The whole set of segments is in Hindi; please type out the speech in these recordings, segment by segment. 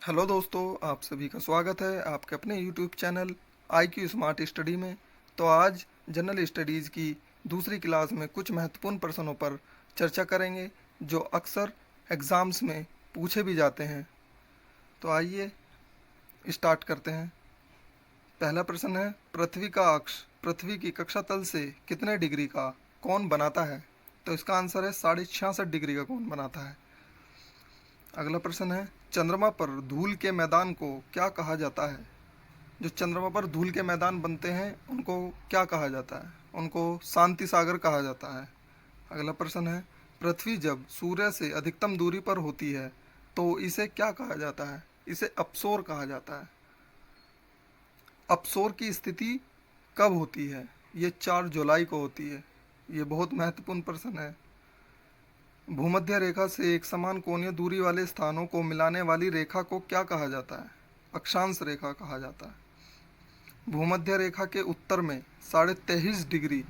हेलो दोस्तों, आप सभी का स्वागत है आपके अपने YouTube channel IQ smart study में। तो आज जनरल स्टडीज़ की दूसरी क्लास में कुछ महत्वपूर्ण प्रश्नों पर चर्चा करेंगे जो अक्सर एग्ज़ाम्स में पूछे भी जाते हैं। तो आइए स्टार्ट करते हैं। पहला प्रश्न है, पृथ्वी का अक्ष पृथ्वी की कक्षा तल से कितने डिग्री का कोण बनाता है? तो इसका आंसर है 66.5 डिग्री का कोण बनाता है। अगला प्रश्न है, चंद्रमा पर धूल के मैदान को क्या कहा जाता है? जो चंद्रमा पर धूल के मैदान बनते हैं उनको क्या कहा जाता है? उनको शांति सागर कहा जाता है। अगला प्रश्न है, पृथ्वी जब सूर्य से अधिकतम दूरी पर होती है तो इसे क्या कहा जाता है? इसे अपसोर कहा जाता है। अपसोर की स्थिति कब होती है? ये 4 जुलाई को होती है। ये बहुत महत्वपूर्ण प्रश्न है। भूमध्य रेखा से एक समान कोणीय दूरी वाले स्थानों को मिलाने वाली रेखा को क्या कहा जाता है? अक्षांश रेखा कहा जाता है। भूमध्य रेखा के उत्तर में 23.5 डिग्री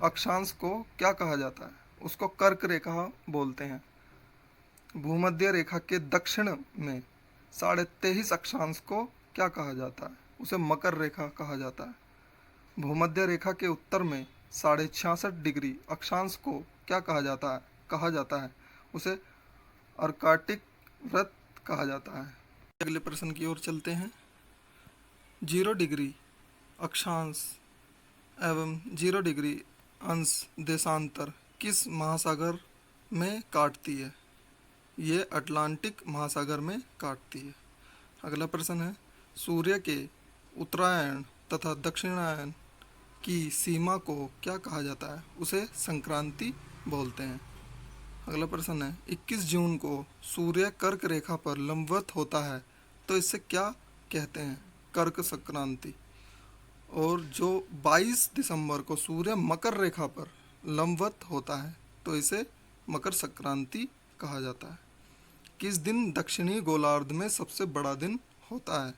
अक्षांश को क्या कहा जाता है? उसको कर्क रेखा बोलते हैं। भूमध्य रेखा के दक्षिण में 23.5 अक्षांश को क्या कहा जाता है? उसे मकर रेखा कहा जाता है। भूमध्य रेखा के उत्तर में 66.5 डिग्री अक्षांश को क्या कहा जाता है? उसे अर्काटिक व्रत कहा जाता है। अगले प्रश्न की ओर चलते हैं। 0 डिग्री अक्षांश एवं 0 डिग्री अंश देशांतर किस महासागर में काटती है? ये अटलांटिक महासागर में काटती है। अगला प्रश्न है, सूर्य के उत्तरायण तथा दक्षिणायन की सीमा को क्या कहा जाता है? उसे संक्रांति बोलते हैं। अगला प्रश्न है, 21 जून को सूर्य कर्क रेखा पर लंबवत होता है तो इसे क्या कहते हैं? कर्क संक्रांति। और जो 22 दिसंबर को सूर्य मकर रेखा पर लंबवत होता है तो इसे मकर संक्रांति कहा जाता है। किस दिन दक्षिणी गोलार्ध में सबसे बड़ा दिन होता है?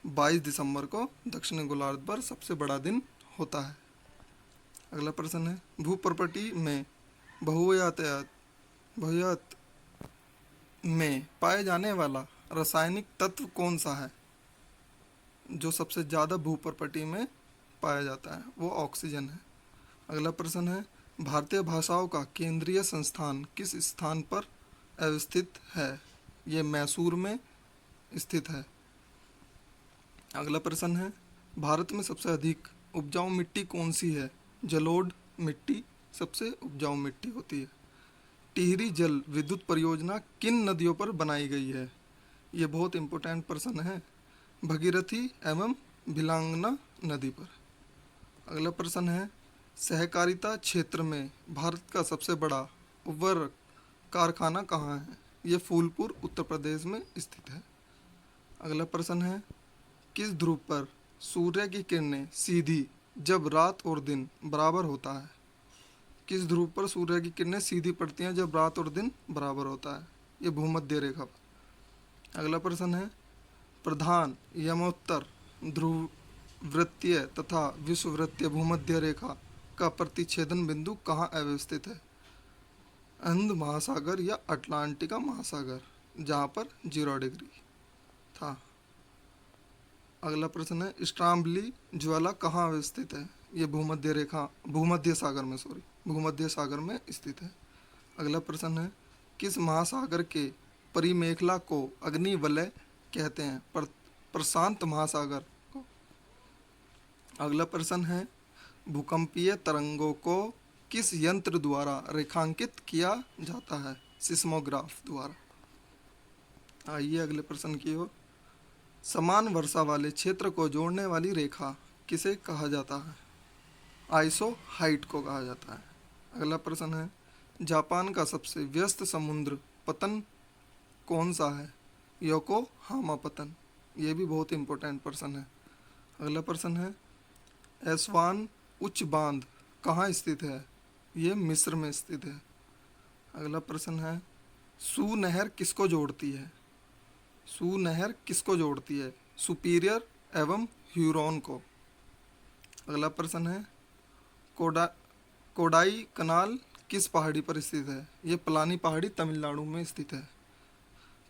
22 दिसंबर को दक्षिणी गोलार्ध पर सबसे बड़ा दिन होता है। अगला प्रश्न है, भूप्रपटी में बहुयात में पाए जाने वाला रासायनिक तत्व कौन सा है? जो सबसे ज़्यादा भूप्रपटी में पाया जाता है वो ऑक्सीजन है। अगला प्रश्न है, भारतीय भाषाओं का केंद्रीय संस्थान किस स्थान पर अवस्थित है? ये मैसूर में स्थित है। अगला प्रश्न है, भारत में सबसे अधिक उपजाऊ मिट्टी कौन सी है? जलोढ़ मिट्टी सबसे उपजाऊ मिट्टी होती है। टिहरी जल विद्युत परियोजना किन नदियों पर बनाई गई है? ये बहुत इंपॉर्टेंट प्रश्न है। भगीरथी एवं भिलांगना नदी पर। अगला प्रश्न है, सहकारिता क्षेत्र में भारत का सबसे बड़ा उर्वरक कारखाना कहाँ है? ये फूलपुर उत्तर प्रदेश में स्थित है। अगला प्रश्न है, किस ध्रुव पर सूर्य की किरणें सीधी जब रात और दिन बराबर होता है? किस ध्रुव पर सूर्य की किरणें सीधी पड़ती हैं जब रात और दिन बराबर होता है? ये भूमध्य रेखा पर। अगला प्रश्न है, प्रधान यमोत्तर ध्रुव वृत्तीय तथा विषुववृत्तीय भूमध्य रेखा का प्रतिच्छेदन बिंदु कहाँ अवस्थित है? हिंद महासागर या अटलांटिका महासागर, जहाँ पर 0 डिग्री था। अगला प्रश्न है, स्ट्राम्बली ज्वाला कहाँ अवस्थित है? ये भूमध्य सागर में स्थित है। अगला प्रश्न है, किस महासागर के परिमेखला को अग्नि वलय कहते हैं? प्रशांत महासागर को। अगला प्रश्न है, भूकंपीय तरंगों को किस यंत्र द्वारा रेखांकित किया जाता है? सिस्मोग्राफ द्वारा। आइए अगले प्रश्न की ओर। समान वर्षा वाले क्षेत्र को जोड़ने वाली रेखा किसे कहा जाता है? आइसो हाइट को कहा जाता है। अगला प्रश्न है, जापान का सबसे व्यस्त समुद्र पतन कौन सा है? योकोहामा पतन। ये भी बहुत इंपॉर्टेंट प्रश्न है। अगला प्रश्न है, एस्वान उच्च बांध कहाँ स्थित है? ये मिस्र में स्थित है। अगला प्रश्न है, सू नहर किसको जोड़ती है? सू नहर किसको जोड़ती है? सुपीरियर एवं ह्यूरोन को। अगला प्रश्न है, कोडाई कनाल किस पहाड़ी पर स्थित है? ये पलानी पहाड़ी तमिलनाडु में स्थित है।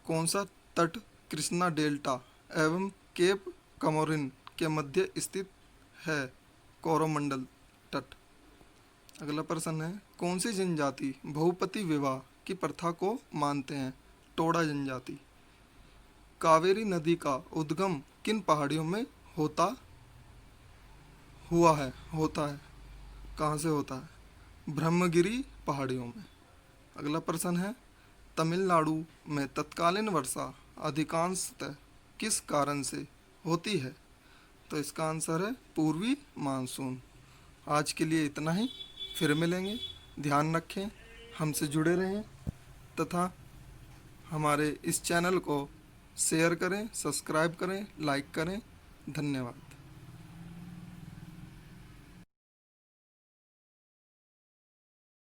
कौन सा तट कृष्णा डेल्टा एवं केप कमोरिन के मध्य स्थित है। कोरोमंडल तट। अगला प्रश्न है, कौन सी जनजाति बहुपति विवाह की प्रथा को मानते हैं? टोडा जनजाति। कावेरी नदी का उद्गम किन पहाड़ियों में होता है? कहाँ से होता है? ब्रह्मगिरी पहाड़ियों में। अगला प्रश्न है, तमिलनाडु में तत्कालीन वर्षा अधिकांशतः किस कारण से होती है? तो इसका आंसर है पूर्वी मानसून। आज के लिए इतना ही, फिर मिलेंगे। ध्यान रखें, हमसे जुड़े रहें तथा हमारे इस चैनल को शेयर करें, सब्सक्राइब करें, लाइक करें। धन्यवाद।